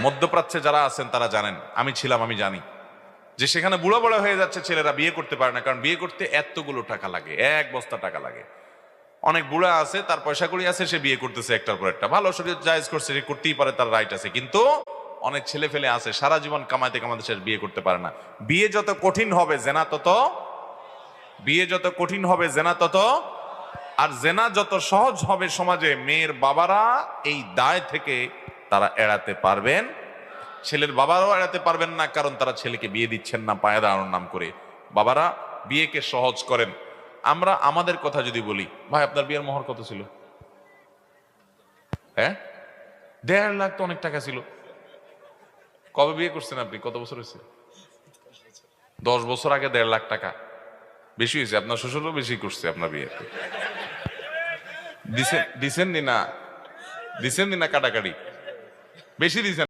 মধ্যপ্রাচ্যে যারা আছেন তারা জানেন, আমি ছিলাম, আমি জানি যে সেখানে বুড়ো বড় হয়ে যাচ্ছে, ছেলেরা বিয়ে করতে পারে না, কারণ বিয়ে করতে এতগুলো টাকা লাগে, এক বস্তা টাকা লাগে। অনেক বুড়া আছে, তার পয়সা কড়ি আছে, সে বিয়ে করতেছে একটার পর একটা, ভালো শরীর জায়েজ করছে, সে করতেই পারে, তার রাইট আছে। কিন্তু অনেক ছেলে ফেলে আছে সারা জীবন কামাইতে কামাইতে সে বিয়ে করতে পারে না। বিয়ে যত কঠিন হবে জেনা তত, বিয়ে যত কঠিন হবে জেনা তত, আর জেনা যত সহজ হবে সমাজে, মেয়ের বাবারা এই দায় থেকে তারা এড়াতে পারবেন, ছেলের বাবারাও এড়াতে পারবেন না, কারণ তারা ছেলেকে বিয়ে দিচ্ছেন না পায়ে দাঁড়ানোর নাম করে। বাবারা বিয়েকে সহজ করেন। আমরা আমাদের কথা যদি বলি, ভাই আপনার বিয়ের মোহর কত ছিল? হ্যাঁ, 1.5 লাখ তো অনেক টাকা ছিল। কবে বিয়ে করছেন আপনি? কত বছর হয়েছে? 10 বছর আগে 1.5 লাখ টাকা বেশি হয়েছে। আপনার শ্বশুরও বেশি করছে আপনার বিয়ে। দিছেন দিছেন নি না? দিছেন নি না? কাটাকাটি বেশি দিছেন।